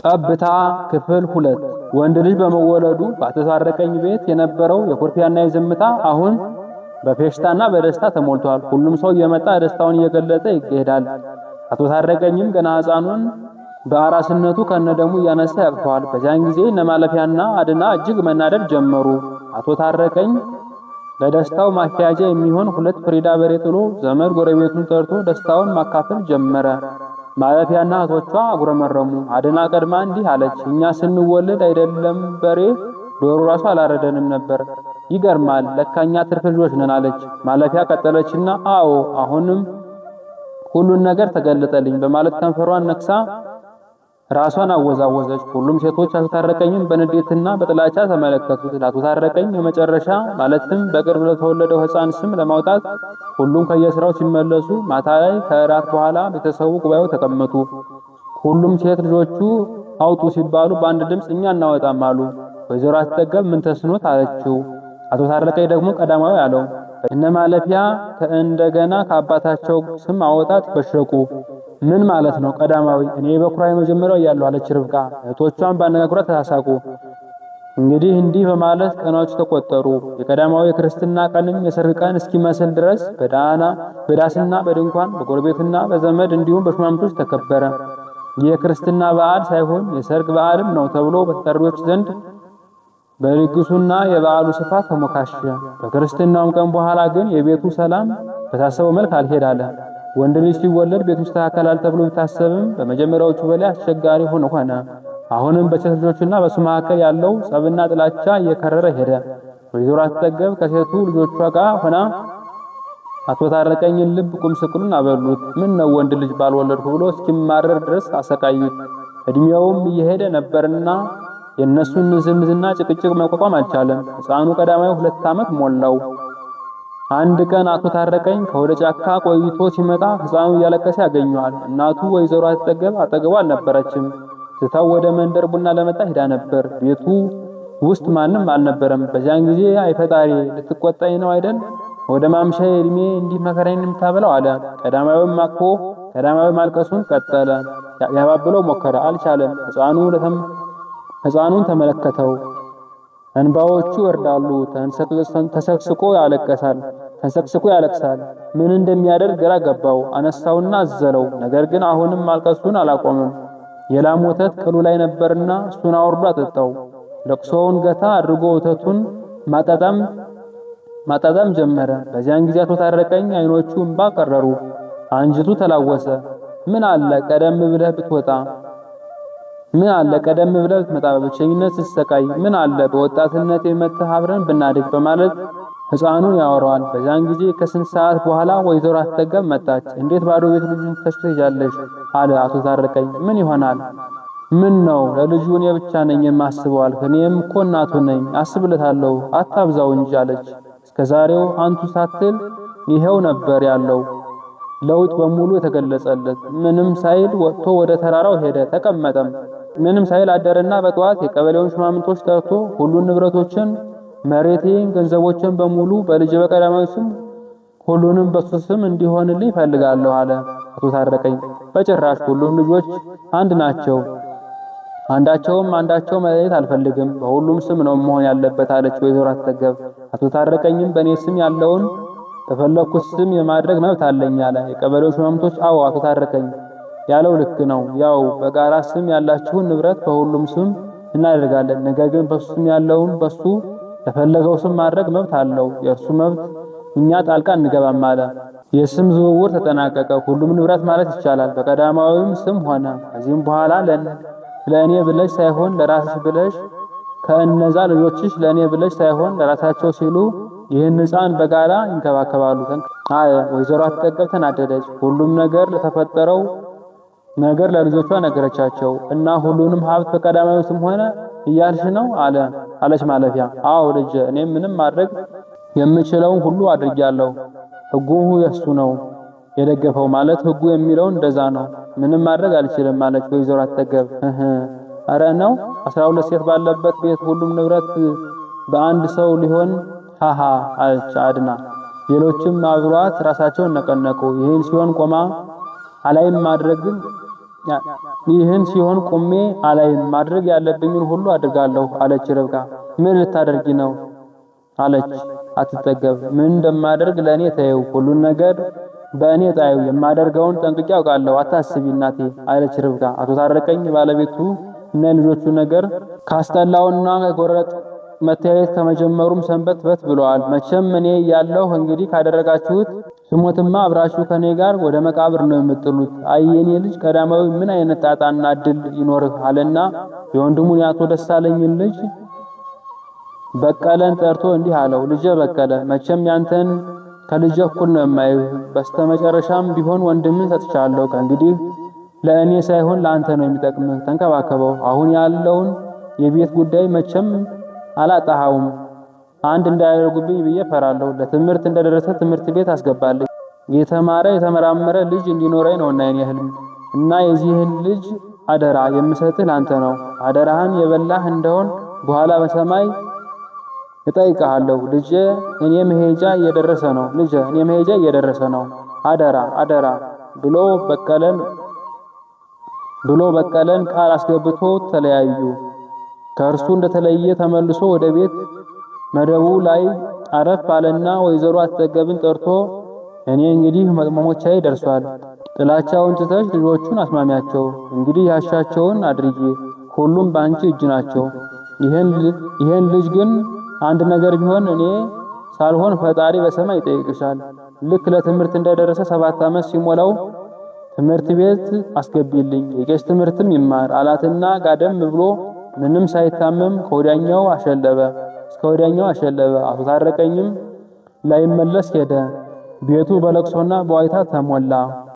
ጠብታ ክፍል 2 ወንድ ልጅ በመወለዱ በአቶ ታረቀኝ ቤት የነበረው የኩርፊያና የዝምታ አሁን በፌሽታና በደስታ ተሞልቷል። ሁሉም ሰው እየመጣ ደስታውን እየገለጸ ይሄዳል። አቶ ታረቀኝም ገና ሕፃኑን በአራስነቱ ከነደሙ እያነሳ ያቅፈዋል። በዚያን ጊዜ እነማለፊያና አድና እጅግ መናደድ ጀመሩ። አቶ ታረቀኝ ለደስታው ማኪያጃ የሚሆን 2 ፍሪዳ በሬ ጥሎ ዘመድ ጎረቤቱን ጠርቶ ደስታውን ማካፈል ጀመረ። ማለፊያና እህቶቿ አጉረመረሙ። አድና ቀድማ እንዲህ አለች፣ እኛ ስንወለድ አይደለም በሬ ዶሮ ራሱ አላረደንም ነበር። ይገርማል፣ ለካኛ ትርፍ ልጆች ነን አለች። ማለፊያ ቀጠለችና አዎ አሁንም ሁሉን ነገር ተገለጠልኝ በማለት ከንፈሯን ነክሳ ራሷን አወዛወዘች። ሁሉም ሴቶች አቶ ታረቀኝን በንዴትና በጥላቻ ተመለከቱት። አቶ ታረቀኝ የመጨረሻ ማለትም በቅርብ ለተወለደው ሕፃን ስም ለማውጣት ሁሉም ከየስራው ሲመለሱ ማታ ላይ ከእራት በኋላ ቤተሰቡ ጉባኤው ተቀመጡ። ሁሉም ሴት ልጆቹ አውጡ ሲባሉ በአንድ ድምፅ እኛ እናወጣም አሉ። ወይዘሮ አትጠገብ ምን ተስኖት አለችው። አቶ ታረቀኝ ደግሞ ቀዳማዊ አለው። እነ ማለፊያ ከእንደገና ከአባታቸው ስም አወጣት በሸቁ። ምን ማለት ነው ቀዳማዊ? እኔ በኩራ የመጀመሪያው እያለሁ አለች ርብቃ። እህቶቿን ባነጋግሯት ተሳሳቁ። እንግዲህ እንዲህ በማለት ቀኖቹ ተቆጠሩ። የቀዳማዊ የክርስትና ቀንም የሰርግ ቀን እስኪመስል ድረስ በዳስና በድንኳን በጎረቤትና በዘመድ እንዲሁም በሹማምንቶች ተከበረ። የክርስትና በዓል ሳይሆን የሰርግ በዓልም ነው ተብሎ በተጠሪዎች ዘንድ በልግሱና የበዓሉ ስፋት ተሞካሸ። በክርስትናውም ቀን በኋላ ግን የቤቱ ሰላም በታሰበው መልክ አልሄዳለ። ወንድ ልጅ ሲወለድ ቤቱ ይስተካከላል ተብሎ ቢታሰብም በመጀመሪያዎቹ በላይ አስቸጋሪ ሆነ። አሁንም በሴት ልጆችና በሱ መካከል ያለው ጸብና ጥላቻ እየከረረ ሄደ። ወይዘሮ አትጠገብ ከሴቱ ልጆቿ ጋር ሆና አቶ ታረቀኝን ልብ ቁም ስቅሉን አበሉት። ምን ነው ወንድ ልጅ ባልወለድኩ ብሎ እስኪማረር ድረስ አሰቃዩት። እድሜውም እየሄደ ነበርና የነሱን ንዝንዝና ጭቅጭቅ መቋቋም አልቻለም። ሕፃኑ ቀዳማዊ 2 ዓመት ሞላው። አንድ ቀን አቶ ታረቀኝ ከወደ ጫካ ቆይቶ ሲመጣ ሕፃኑ እያለቀሰ ያገኘዋል። እናቱ ወይዘሮ አትጠገብ አጠገቡ አልነበረችም። ትታው ወደ መንደር ቡና ለመጣ ሄዳ ነበር። ቤቱ ውስጥ ማንም አልነበረም። በዚያን ጊዜ አይፈጣሪ ልትቆጣኝ ነው አይደል? ወደ ማምሻዬ እድሜ እንዲህ መከራዬን የምታበላው አለ። ቀዳማዊ ማልቀሱን ቀጠለ። ያባብለው ሞከረ፣ አልቻለም። ሕፃኑን ተመለከተው። እንባዎቹ ይወርዳሉ። ተሰቅስቆ ያለቅሳል። ምን እንደሚያደርግ ግራ ገባው። አነሳውና አዘለው። ነገር ግን አሁንም ማልቀሱን አላቆመም። የላም ወተት ቅሉ ላይ ነበርና እሱን አውርዶ አጠጣው። ለቅሶውን ገታ አድርጎ ወተቱን ማጣጣም ጀመረ። በዚያን ጊዜ አቶ ታረቀኝ አይኖቹ እንባ ቀረሩ። አንጀቱ ተላወሰ። ምን አለ ቀደም ብለህ ብትወጣ፣ ምን አለ ቀደም ብለህ ብትመጣ፣ በብቸኝነት ስትሰቃይ፣ ምን አለ በወጣትነት የመተህ አብረን ብናድግ በማለት ሕፃኑን ያወራዋል። በዚያን ጊዜ ከስንት ሰዓት በኋላ ወይዘሮ አትጠገብ መጣች። እንዴት ባዶ ቤት ልጁን ተሽተሻለሽ? አለ አቶ ታረቀኝ። ምን ይሆናል? ምን ነው ለልጁ እኔ ብቻ ነኝ የማስበው አልክ? እኔም እኮ እናቱ ነኝ፣ አስብለታለሁ፣ አታብዛው እንጂ አለች። እስከዛሬው አንቱ ሳትል ይሄው ነበር ያለው ለውጥ በሙሉ የተገለጸለት። ምንም ሳይል ወጥቶ ወደ ተራራው ሄደ፣ ተቀመጠም። ምንም ሳይል አደረና በጠዋት የቀበሌውን ሽማምንቶች ጠርቶ ሁሉን ንብረቶችን፣ መሬቴን፣ ገንዘቦችን በሙሉ በልጅ በቀዳማዊ ስም ሁሉንም በሱ ስም እንዲሆንልኝ ፈልጋለሁ አለ አቶ ታረቀኝ። በጭራሽ ሁሉም ልጆች አንድ ናቸው፣ አንዳቸው መለየት አልፈልግም፣ በሁሉም ስም ነው መሆን ያለበት አለች ወይዘሮ አትጠገብ። አቶ ታረቀኝም በእኔ ስም ያለውን በፈለኩት ስም የማድረግ መብት አለኝ አለ። የቀበሌው ሽማምንቶች አዎ አቶ ታረቀኝ ያለው ልክ ነው፣ ያው በጋራ ስም ያላችሁን ንብረት በሁሉም ስም እናደርጋለን፣ ነገር ግን በሱ ስም ያለውን በሱ ለፈለገው ስም ማድረግ መብት አለው፣ የእርሱ መብት እኛ ጣልቃ እንገባም አለ። የስም ዝውውር ተጠናቀቀ። ሁሉም ንብረት ማለት ይቻላል በቀዳማዊም ስም ሆነ። ከዚህም በኋላ ለእኔ ብለሽ ሳይሆን ለራስሽ ብለሽ፣ ከእነዛ ልጆችሽ ለእኔ ብለሽ ሳይሆን ለራሳቸው ሲሉ ይህን ሕፃን በጋራ ይንከባከባሉ አለ። ወይዘሮ አትጠገብ ተናደደች። ሁሉም ነገር ለተፈጠረው ነገር ለልጆቿ ነገረቻቸው። እና ሁሉንም ሀብት በቀዳማዊ ስም ሆነ እያልሽ ነው አለች ማለፊያ። አዎ ልጄ፣ እኔም ምንም ማድረግ የምችለውን ሁሉ አድርጊያለሁ። ሕጉ የሱ ነው የደገፈው ማለት ሕጉ የሚለው እንደዛ ነው። ምንም ማድረግ አልችልም አለች ወይዘሮ አትጠገብ። አረ ነው 12 ሴት ባለበት ቤት ሁሉም ንብረት በአንድ ሰው ሊሆን ሃሃ አለች አድና። ሌሎችም አብሯት ራሳቸውን ነቀነቁ። ይህን ሲሆን ቆማ አላይም ማድረግን ይህን ሲሆን ቆሜ አላይም፣ ማድረግ ያለብኝን ሁሉ አድርጋለሁ አለች ርብቃ። ምን ልታደርጊ ነው አለች አትጠገብ። ምን እንደማደርግ ለእኔ ተይው፣ ሁሉን ነገር በእኔ ጣዩ፣ የማደርገውን ጠንቅቄ አውቃለሁ፣ አታስቢ እናቴ አለች ርብቃ። አቶ ታረቀኝ ባለቤቱ እና የልጆቹ ነገር ካስጠላውና ከጎረጥ መተያየት ከመጀመሩም ሰንበት ብለዋል። መቼም እኔ ያለሁ እንግዲህ ካደረጋችሁት ስሞትማ አብራችሁ ከኔ ጋር ወደ መቃብር ነው የምጥሉት። አይ የኔ ልጅ ቀዳማዊ ምን አይነት ጣጣና እድል ይኖርህ አለና የወንድሙን የአቶ ደሳለኝን ልጅ በቀለን ጠርቶ እንዲህ አለው። ልጄ በቀለ መቼም ያንተን ከልጄ እኩል ነው የማይህ። በስተመጨረሻም ቢሆን ወንድምን ሰጥቻለሁ። ከእንግዲህ ለእኔ ሳይሆን ለአንተ ነው የሚጠቅምህ። ተንከባከበው። አሁን ያለውን የቤት ጉዳይ መቼም አላጣሃውም። አንድ እንዳያደርጉብኝ ብዬ ፈራለሁ። ለትምህርት እንደደረሰ ትምህርት ቤት አስገባልኝ። የተማረ የተመራመረ ልጅ እንዲኖረኝ ነውና የኔ ህልም እና የዚህን ልጅ አደራ የምሰጥህ ላንተ ነው። አደራህን የበላህ እንደሆን በኋላ በሰማይ እጠይቅሃለሁ። ልጄ እኔ መሄጃ እየደረሰ ነው። ልጄ እኔ መሄጃ እየደረሰ ነው። አደራ አደራ ብሎ በቀለን ቃል አስገብቶ ተለያዩ። ከእርሱ እንደተለየ ተመልሶ ወደ ቤት መደቡ ላይ አረፍ አለና ወይዘሮ አትጠገብን ጠርቶ እኔ እንግዲህ መሞቻዬ ደርሷል። ጥላቻውን ትተሽ ልጆቹን አስማሚያቸው። እንግዲህ ያሻቸውን አድርጊ። ሁሉም በአንቺ እጅ ናቸው። ይሄን ልጅ ግን አንድ ነገር ቢሆን እኔ ሳልሆን ፈጣሪ በሰማይ ይጠይቅሻል። ልክ ለትምህርት እንደደረሰ 7 ዓመት ሲሞላው ትምህርት ቤት አስገቢልኝ፣ የቄስ ትምህርትም ይማር አላትና ጋደም ብሎ ምንም ሳይታመም ከወዲያኛው አሸለበ። እስከ ወዲያኛው አሸለበ። አቶ ታረቀኝም ላይመለስ ሄደ። ቤቱ በለቅሶና በዋይታ ተሞላ።